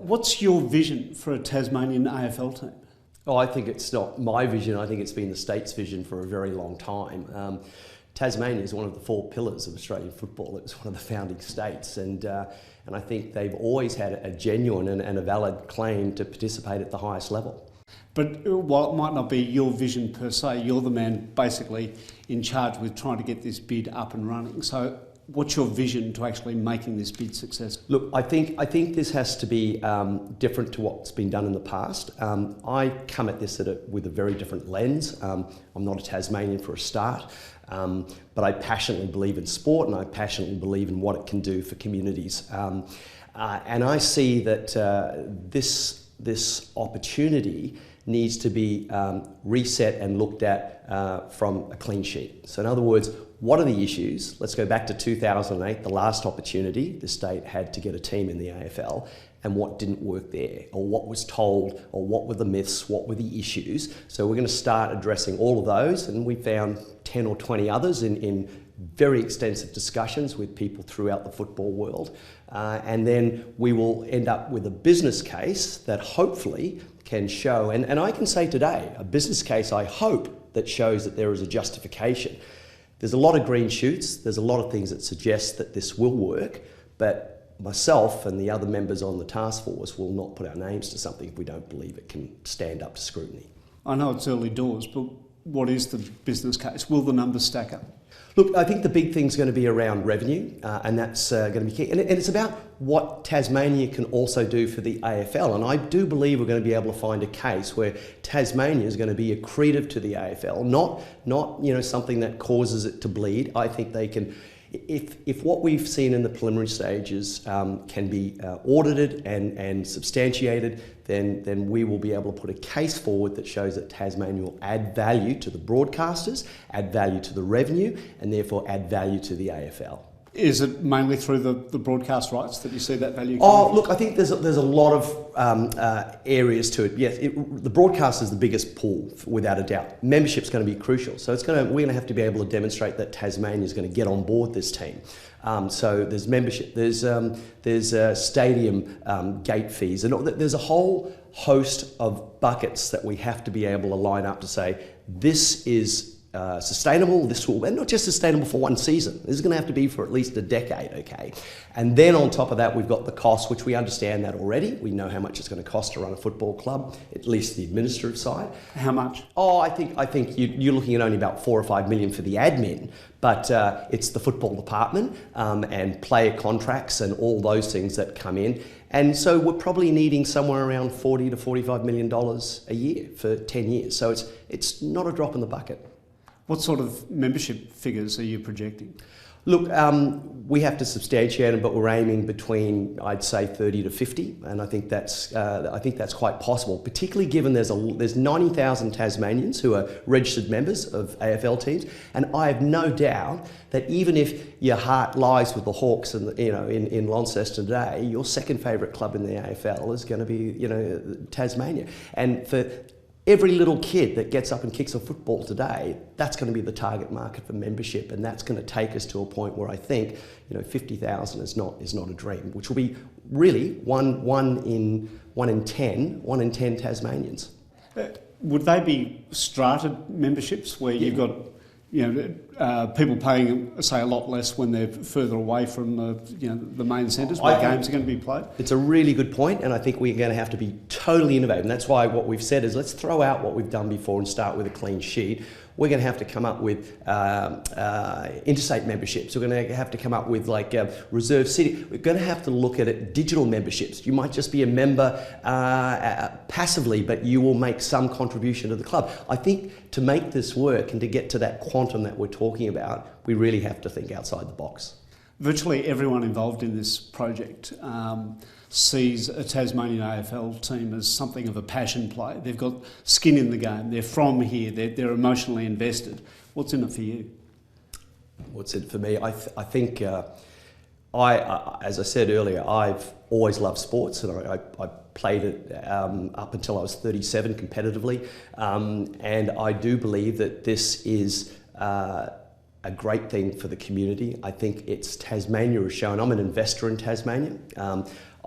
What's your vision for a Tasmanian AFL team? Oh, I think it's not my vision. I think it's been the state's vision for a very long time. Tasmania is one of the four pillars of Australian football. It was one of the founding states, and I think they've always had a genuine and a valid claim to participate at the highest level. But while it might not be your vision per se, you're the man basically in charge with trying to get this bid up and running. So what's your vision to actually making this bid successful? Look, I think this has to be different to what's been done in the past. I come at this with a very different lens. I'm not a Tasmanian for a start, but I passionately believe in sport and I passionately believe in what it can do for communities. And I see that this opportunity needs to be reset and looked at from a clean sheet. So in other words, what are the issues? Let's go back to 2008, the last opportunity the state had to get a team in the AFL, and what didn't work there, or what was told, or what were the myths, what were the issues. So we're going to start addressing all of those, and we found 10 or 20 others in very extensive discussions with people throughout the football world. And then we will end up with a business case that hopefully can show, and I can say today, a business case I hope that shows that there is a justification. There's a lot of green shoots, there's a lot of things that suggest that this will work, but myself and the other members on the task force will not put our names to something if we don't believe it can stand up to scrutiny. I know it's early doors, but what is the business case? Will the numbers stack up? Look, I think the big thing's going to be around revenue, and that's going to be key. And it's about what Tasmania can also do for the AFL. And I do believe we're going to be able to find a case where Tasmania is going to be accretive to the AFL, not something that causes it to bleed. I think they can. If what we've seen in the preliminary stages can be audited and substantiated, then we will be able to put a case forward that shows that Tasmania will add value to the broadcasters, add value to the revenue, and therefore add value to the AFL. Is it mainly through the broadcast rights that you see that value? Oh, look, I think there's a lot of areas to it. Yes, the broadcast is the biggest pull, without a doubt. Membership's going to be crucial. So we're going to have to be able to demonstrate that Tasmania is going to get on board this team. So there's membership, there's stadium gate fees, and there's a whole host of buckets that we have to be able to line up to say this is sustainable, and not just sustainable for one season. This is going to have to be for at least a decade, okay? And then on top of that, we've got the cost, which we understand that already. We know how much it's going to cost to run a football club, at least the administrative side. How much? Oh, I think you're looking at only about 4 or 5 million for the admin, but it's the football department and player contracts and all those things that come in. And so we're probably needing somewhere around $40 to $45 million a year for 10 years. So it's not a drop in the bucket. What sort of membership figures are you projecting? Look, we have to substantiate them, but we're aiming between, I'd say, 30 to 50, and I think that's quite possible. Particularly given there's 90,000 Tasmanians who are registered members of AFL teams, and I have no doubt that even if your heart lies with the Hawks and in Launceston today, your second favourite club in the AFL is going to be Tasmania, and for every little kid that gets up and kicks a football today, that's going to be the target market for membership, and that's going to take us to a point where I think 50,000 is not a dream, which will be really one in 10 Tasmanians. Would they be strata memberships where you've got people paying, say, a lot less when they're further away from the main centres where games are going to be played? It's a really good point, and I think we're going to have to be totally innovative. And that's why what we've said is let's throw out what we've done before and start with a clean sheet. We're going to have to come up with interstate memberships. We're going to have to come up with reserve city. We're going to have to look at it, digital memberships. You might just be a member passively, but you will make some contribution to the club. I think to make this work and to get to that quantum that we're talking about, we really have to think outside the box. Virtually everyone involved in this project sees a Tasmanian AFL team as something of a passion play. They've got skin in the game. They're from here. They're emotionally invested. What's in it for you? What's in it for me? I think, as I said earlier, I've always loved sports, and I played it up until I was 37 competitively, and I do believe that this is a great thing for the community. I think Tasmania has shown. I'm an investor in Tasmania.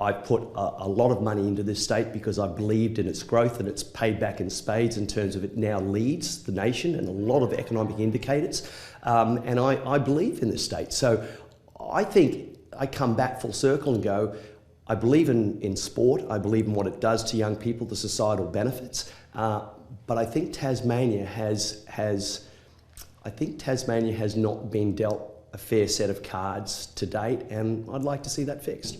I've put a lot of money into this state because I believed in its growth, and it's paid back in spades in terms of it now leads the nation in a lot of economic indicators. And I believe in this state. So I think I come back full circle and go, I believe in sport. I believe in what it does to young people, the societal benefits. But I think Tasmania has not been dealt a fair set of cards to date, and I'd like to see that fixed.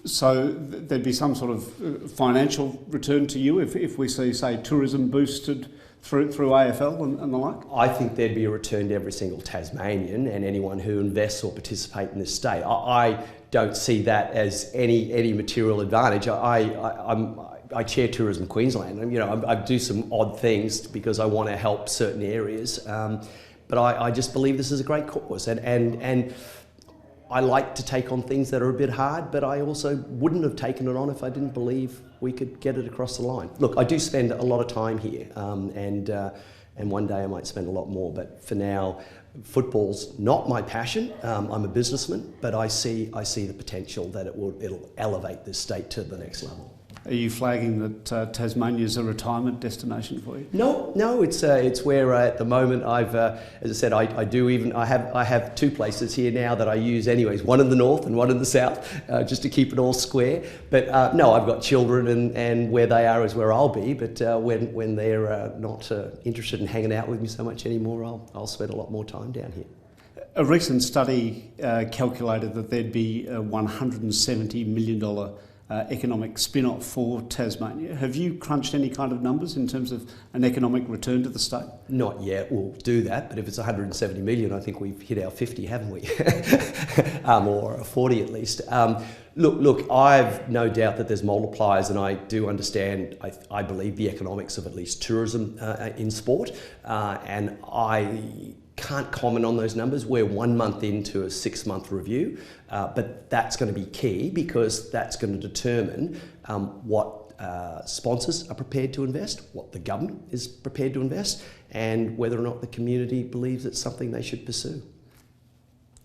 So there'd be some sort of financial return to you if we see, say, tourism boosted through AFL and the like? I think there'd be a return to every single Tasmanian and anyone who invests or participate in this state. I don't see that as any material advantage. I chair Tourism Queensland, and I do some odd things because I want to help certain areas. But I just believe this is a great cause, and I like to take on things that are a bit hard, but I also wouldn't have taken it on if I didn't believe we could get it across the line. Look, I do spend a lot of time here, and one day I might spend a lot more, but for now, football's not my passion. I'm a businessman, but I see the potential that it'll elevate this state to the next level. Are you flagging that Tasmania is a retirement destination for you? No, it's where at the moment I've, as I said, I have two places here now that I use anyways, one in the north and one in the south, just to keep it all square. But no, I've got children, and where they are is where I'll be. But when they're not interested in hanging out with me so much anymore, I'll spend a lot more time down here. A recent study calculated that there'd be a $170 million economic spin-off for Tasmania. Have you crunched any kind of numbers in terms of an economic return to the state? Not yet. We'll do that, but if it's 170 million, I think we've hit our 50, haven't we? Or 40 at least. Look, I've no doubt that there's multipliers, and I do understand, I believe, the economics of at least tourism in sport, and I can't comment on those numbers. We're 1 month into a 6-month review, but that's going to be key because that's going to determine what sponsors are prepared to invest, what the government is prepared to invest, and whether or not the community believes it's something they should pursue.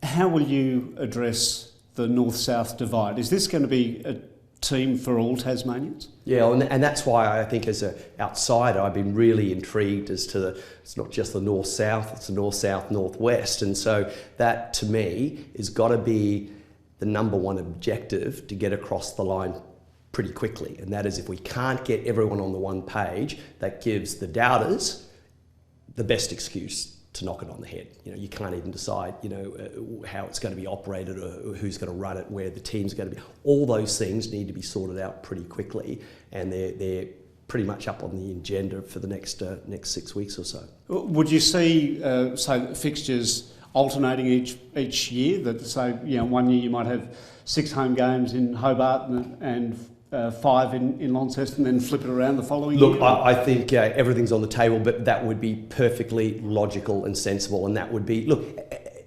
How will you address the north-south divide? Is this going to be a team for all Tasmanians? Yeah, and that's why I think as an outsider I've been really intrigued as to it's not just the north-south, it's the north-south, north-west, and so that to me has got to be the number one objective to get across the line pretty quickly, and that is if we can't get everyone on the one page, that gives the doubters the best excuse to knock it on the head. You can't even decide, how it's going to be operated or who's going to run it, where the team's going to be. All those things need to be sorted out pretty quickly, and they're pretty much up on the agenda for the next 6 weeks or so. Would you see, say, fixtures alternating each year? That say, 1 year you might have 6 home games in Hobart and 5 in Launceston, then flip it around the following year? Look, I think everything's on the table, but that would be perfectly logical and sensible, and that would be, look,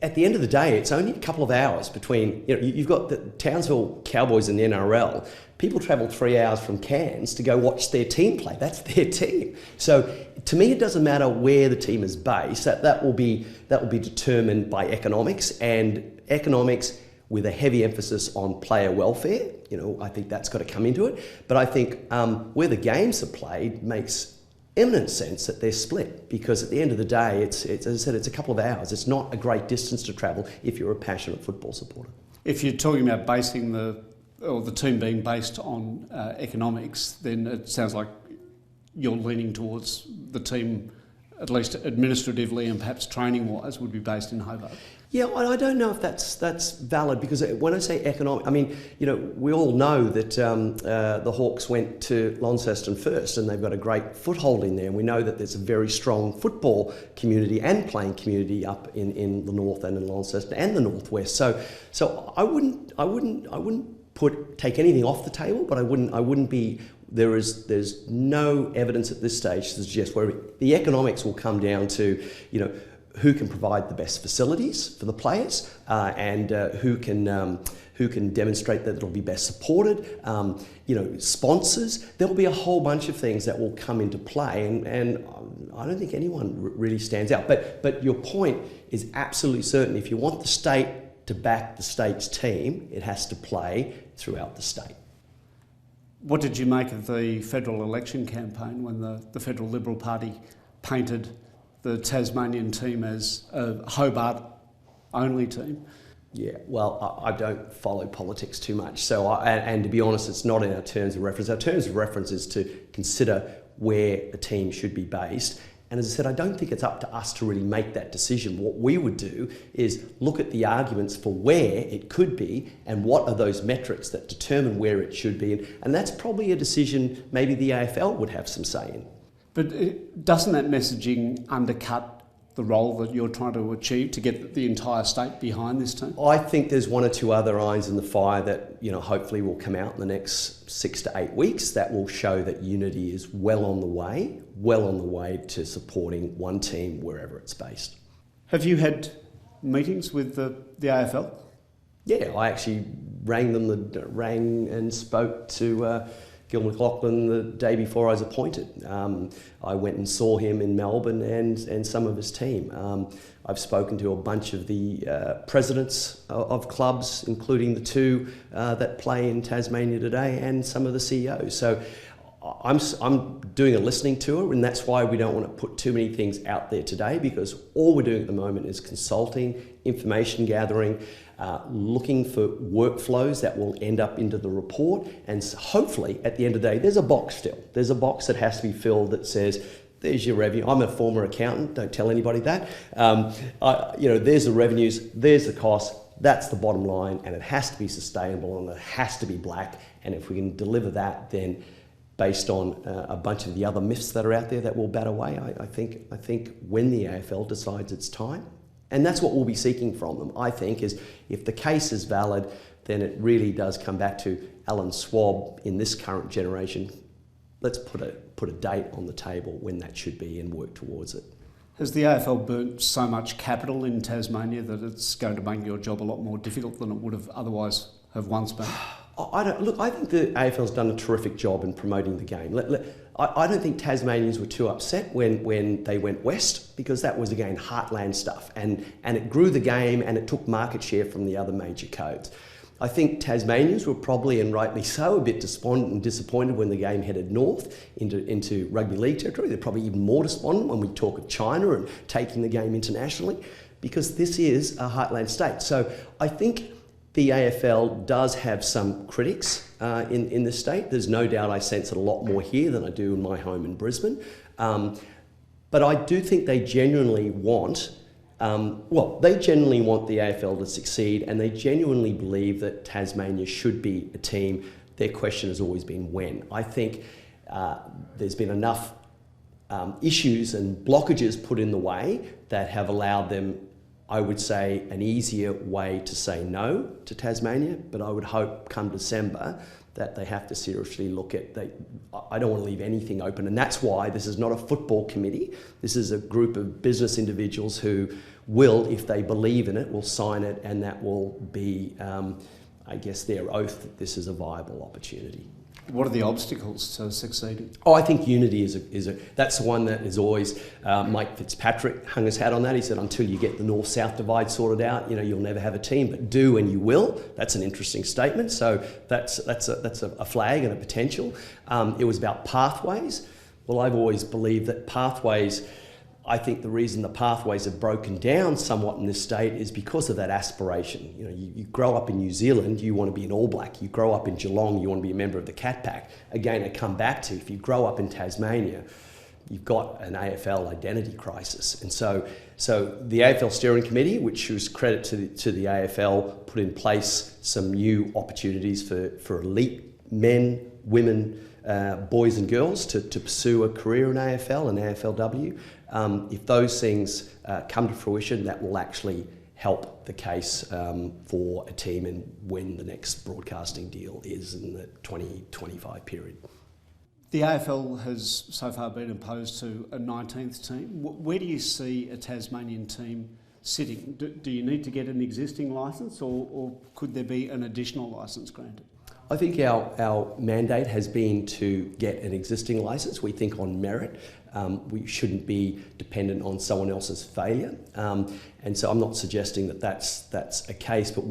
at the end of the day, it's only a couple of hours between, you've got the Townsville Cowboys in the NRL. People travel 3 hours from Cairns to go watch their team play. That's their team. So to me, it doesn't matter where the team is based. That will be determined by economics, and economics with a heavy emphasis on player welfare. I think that's got to come into it. But I think where the games are played makes eminent sense that they're split, because at the end of the day, it's as I said, it's a couple of hours. It's not a great distance to travel if you're a passionate football supporter. If you're talking about basing the team being based on economics, then it sounds like you're leaning towards the team, at least administratively and perhaps training-wise, would be based in Hobart. Yeah, I don't know if that's valid, because when I say economic, I mean, we all know that the Hawks went to Launceston first, and they've got a great foothold in there, and we know that there's a very strong football community and playing community up in the north and in Launceston and the northwest. So I wouldn't take anything off the table, but I wouldn't be. There's no evidence at this stage to suggest where the economics will come down to, who can provide the best facilities for the players, and who can demonstrate that it'll be best supported. Sponsors. There will be a whole bunch of things that will come into play, and I don't think anyone really stands out. But your point is absolutely certain. If you want the state to back the state's team, it has to play throughout the state. What did you make of the federal election campaign when the Federal Liberal Party painted the Tasmanian team as a Hobart-only team? Yeah, well, I don't follow politics too much. So, and to be honest, it's not in our terms of reference. Our terms of reference is to consider where a team should be based. And as I said, I don't think it's up to us to really make that decision. What we would do is look at the arguments for where it could be and what are those metrics that determine where it should be. And that's probably a decision maybe the AFL would have some say in. But doesn't that messaging undercut the role that you're trying to achieve to get the entire state behind this team? I think there's one or two other irons in the fire that, hopefully will come out in the next 6 to 8 weeks that will show that unity is well on the way to supporting one team wherever it's based. Have you had meetings with the AFL? Yeah, I actually rang and spoke to Gil McLachlan the day before I was appointed. I went and saw him in Melbourne and some of his team. I've spoken to a bunch of the presidents of clubs, including the two that play in Tasmania today, and some of the CEOs. So I'm doing a listening tour, and that's why we don't want to put too many things out there today, because all we're doing at the moment is consulting, information gathering, looking for workflows that will end up into the report, and hopefully at the end of the day there's a box still. There's a box that has to be filled that says, there's your revenue. I'm a former accountant, don't tell anybody that. There's the revenues, there's the costs, that's the bottom line, and it has to be sustainable and it has to be black. And if we can deliver that, then based on a bunch of the other myths that are out there that will bat away, I think when the AFL decides it's time, and that's what we'll be seeking from them, I think, is if the case is valid, then it really does come back to Alan Schwab in this current generation. Let's put a date on the table when that should be and work towards it. Has the AFL burnt so much capital in Tasmania that it's going to make your job a lot more difficult than it would have otherwise have once been? I think the AFL's done a terrific job in promoting the game. I don't think Tasmanians were too upset when they went west, because that was, again, heartland stuff. And it grew the game and it took market share from the other major codes. I think Tasmanians were probably, and rightly so, a bit despondent and disappointed when the game headed north into rugby league territory. They're probably even more despondent when we talk of China and taking the game internationally, because this is a heartland state. So I think the AFL does have some critics in the state. There's no doubt I sense it a lot more here than I do in my home in Brisbane. But I do think they genuinely want the AFL to succeed, and they genuinely believe that Tasmania should be a team. Their question has always been when. I think there's been enough issues and blockages put in the way that have allowed them, I would say, an easier way to say no to Tasmania, but I would hope come December that they have to seriously look at, I don't want to leave anything open, and that's why this is not a football committee. This is a group of business individuals who will, if they believe in it, will sign it, and that will be, their oath that this is a viable opportunity. What are the obstacles to succeeding? I think unity that's the one that is always, Mike Fitzpatrick hung his hat on that. He said, until you get the north-south divide sorted out, you'll never have a team, but do and you will. That's an interesting statement. So that's a flag and a potential. It was about pathways. Well, I've always believed that pathways, I think the reason the pathways have broken down somewhat in this state is because of that aspiration. You grow up in New Zealand, you want to be an All Black. You grow up in Geelong, you want to be a member of the Cat Pack. Again, I come back to, if you grow up in Tasmania, you've got an AFL identity crisis. And so the AFL Steering Committee, which was credit to the AFL, put in place some new opportunities for elite men, women, boys and girls to pursue a career in AFL and AFLW. If those things come to fruition, that will actually help the case for a team and when the next broadcasting deal is in the 2025 period. The AFL has so far been opposed to a 19th team. Where do you see a Tasmanian team sitting? Do you need to get an existing licence, or could there be an additional licence granted? I think our mandate has been to get an existing licence. We think on merit. We shouldn't be dependent on someone else's failure. And so I'm not suggesting that that's a case, but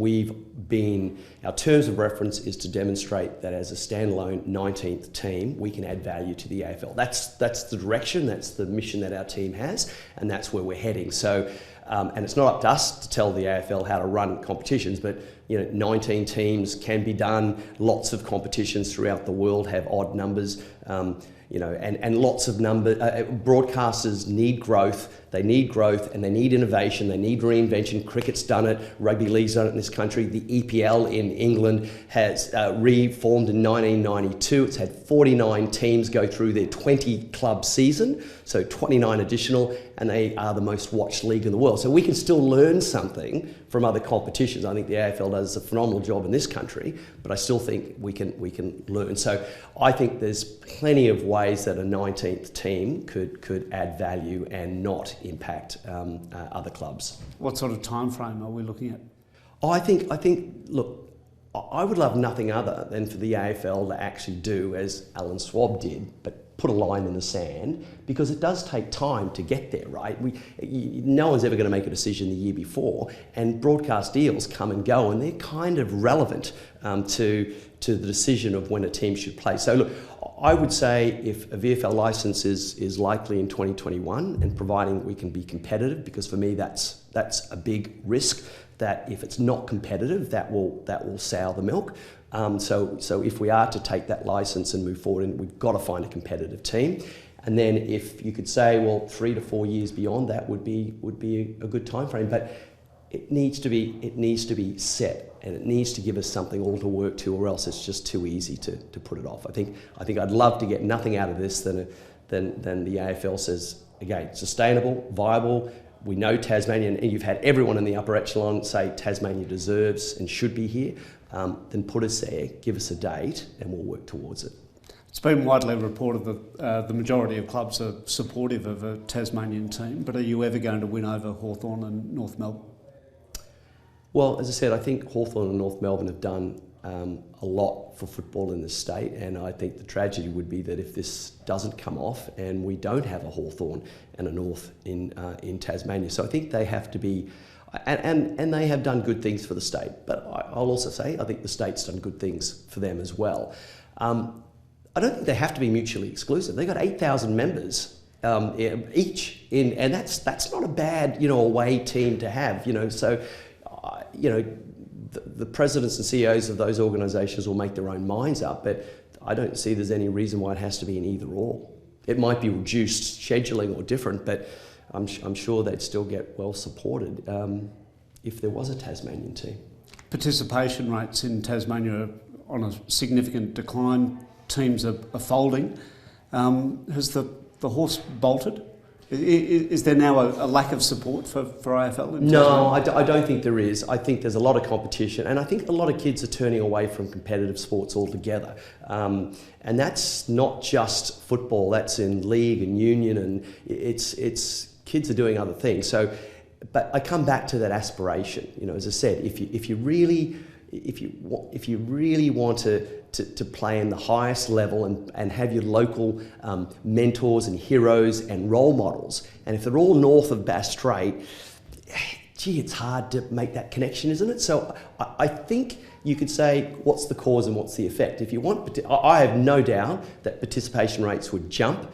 our terms of reference is to demonstrate that as a standalone 19th team, we can add value to the AFL. That's the direction, that's the mission that our team has, and that's where we're heading. So, and it's not up to us to tell the AFL how to run competitions, but 19 teams can be done. Lots of competitions throughout the world have odd numbers. And lots of broadcasters need growth. They need growth and they need innovation. They need reinvention. Cricket's done it. Rugby league's done it in this country. The EPL in England has reformed in 1992. It's had 49 teams go through their 20-club season, so 29 additional, and they are the most watched league in the world. So we can still learn something from other competitions. I think the AFL does a phenomenal job in this country, but I still think we can learn. So I think there's plenty of ways that a 19th team could add value and not impact other clubs. What sort of time frame are we looking at? I think. Look, I would love nothing other than for the AFL to actually do as Alan Schwab did, but put a line in the sand, because it does take time to get there, right? No one's ever going to make a decision the year before, and broadcast deals come and go, and they're kind of relevant to the decision of when a team should play. So look, I would say if a VFL licence is likely in 2021, and providing we can be competitive, because for me that's a big risk, that if it's not competitive, that will sour the milk. So if we are to take that licence and move forward, and we've got to find a competitive team. And then if you could say, well, 3 to 4 years beyond that would be a good time frame. But it needs to be set, and it needs to give us something all to work to, or else it's just too easy to put it off. I think I'd love to get nothing out of this than the AFL says, again, sustainable, viable. We know Tasmania, and you've had everyone in the upper echelon say Tasmania deserves and should be here. Then put us there, give us a date, and we'll work towards it. It's been widely reported that the majority of clubs are supportive of a Tasmanian team, but are you ever going to win over Hawthorn and North Melbourne? Well, as I said, I think Hawthorn and North Melbourne have done a lot for football in this state, and I think the tragedy would be that if this doesn't come off and we don't have a Hawthorn and a North in Tasmania. So I think they have to be, and they have done good things for the state, but I'll also say I think the state's done good things for them as well. I don't think they have to be mutually exclusive. They've got 8,000 members each, and that's not a bad away team to have. So the presidents and CEOs of those organisations will make their own minds up, but I don't see there's any reason why it has to be an either or. It might be reduced scheduling or different, but I'm sure they'd still get well supported if there was a Tasmanian team. Participation rates in Tasmania are on a significant decline. Teams are folding. Has the horse bolted? Is there now a lack of support for AFL? No, I don't think there is. I think there's a lot of competition, and I think a lot of kids are turning away from competitive sports altogether. And that's not just football. That's in league and union, and it's kids are doing other things. So, but I come back to that aspiration. As I said, if you really want to play in the highest level and have your local mentors and heroes and role models, and if they're all north of Bass Strait, gee, it's hard to make that connection, isn't it? So I think you could say, what's the cause and what's the effect? If you want, I have no doubt that participation rates would jump.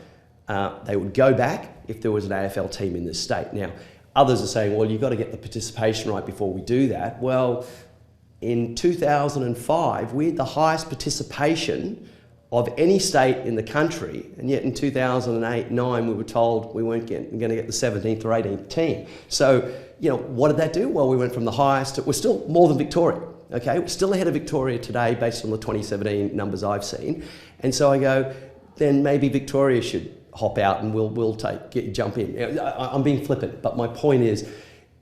They would go back if there was an AFL team in this state. Now, others are saying, well, you've got to get the participation right before we do that. Well, in 2005, we had the highest participation of any state in the country, and yet in 2008-9 we were told we weren't going to get the 17th or 18th team. So, what did that do? Well, we went from the highest, we're still more than Victoria, okay? We're still ahead of Victoria today based on the 2017 numbers I've seen. And so I go, then maybe Victoria should hop out and we'll jump in. I'm being flippant, but my point is,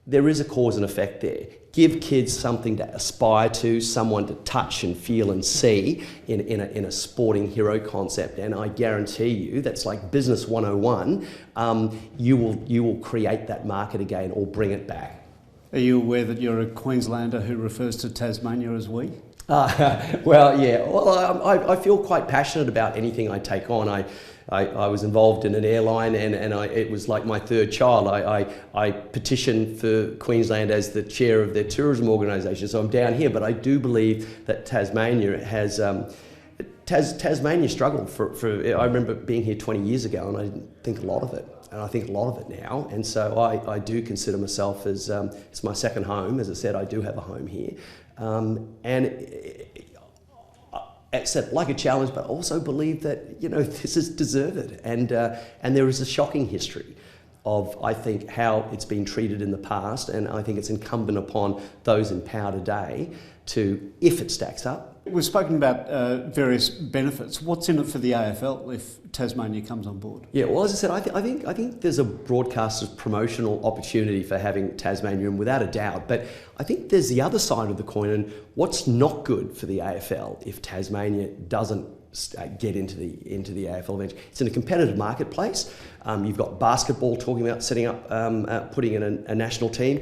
there is a cause and effect there. Give kids something to aspire to, someone to touch and feel and see in a sporting hero concept, and I guarantee you that's like business 101. You will create that market again or bring it back. Are you aware that you're a Queenslander who refers to Tasmania as we? Well, yeah. Well, I feel quite passionate about anything I take on. I was involved in an airline, and it was like my third child. I petitioned for Queensland as the chair of their tourism organisation, so I'm down here. But I do believe that Tasmania has Tasmania struggled for. I remember being here 20 years ago, and I didn't think a lot of it. And I think a lot of it now, and so I do consider myself as it's my second home. As I said, I do have a home here, it's like a challenge, but also believe that this is deserved, and there is a shocking history of, I think, how it's been treated in the past, and I think it's incumbent upon those in power today to, if it stacks up. We've spoken about various benefits. What's in it for the AFL if Tasmania comes on board? Yeah, well, as I said, I think there's a broadcaster's promotional opportunity for having Tasmania, and without a doubt. But I think there's the other side of the coin, and what's not good for the AFL if Tasmania doesn't get into the AFL event. It's in a competitive marketplace. You've got basketball talking about setting up, putting in a national team.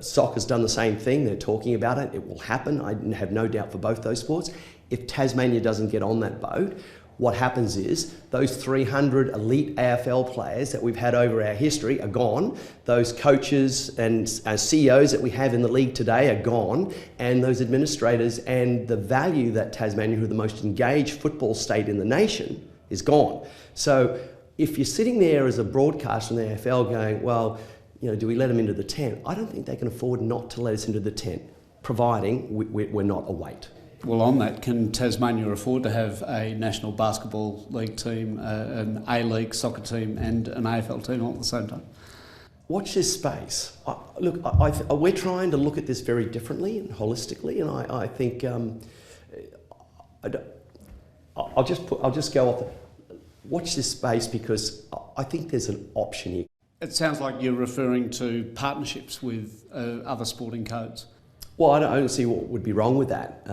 Soccer's done the same thing. They're talking about it. It will happen. I have no doubt for both those sports. If Tasmania doesn't get on that boat, what happens is those 300 elite AFL players that we've had over our history are gone. Those coaches and CEOs that we have in the league today are gone. And those administrators and the value that Tasmania, who are the most engaged football state in the nation, is gone. So if you're sitting there as a broadcaster in the AFL going, well, do we let them into the tent? I don't think they can afford not to let us into the tent, providing we're not a weight. Well, on that, can Tasmania afford to have a National Basketball League team, an A-League soccer team and an AFL team all at the same time? Watch this space. Look, we're trying to look at this very differently and holistically, and I think I'll just go off. Watch this space, because I think there's an option here. It sounds like you're referring to partnerships with other sporting codes. Well, I don't see what would be wrong with that.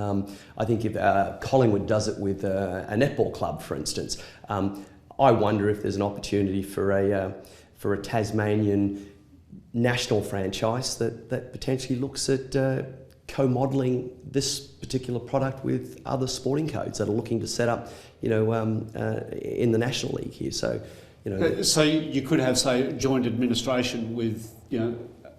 I think if Collingwood does it with a netball club, for instance, I wonder if there's an opportunity for a Tasmanian national franchise that potentially looks at co-modelling this particular product with other sporting codes that are looking to set up, in the National League here. So, So you could have, say, joint administration with,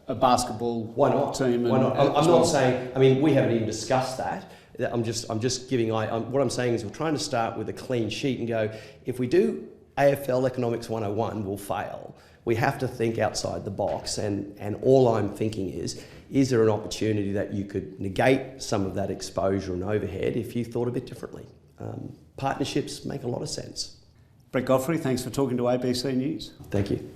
a basketball Why not? team. Why not? I'm not saying. I mean, we haven't even discussed that. I'm just giving. What I'm saying is, we're trying to start with a clean sheet and go. If we do AFL Economics 101, we'll fail. We have to think outside the box, and all I'm thinking is there an opportunity that you could negate some of that exposure and overhead if you thought a bit differently? Partnerships make a lot of sense. Brett Godfrey, thanks for talking to ABC News. Thank you.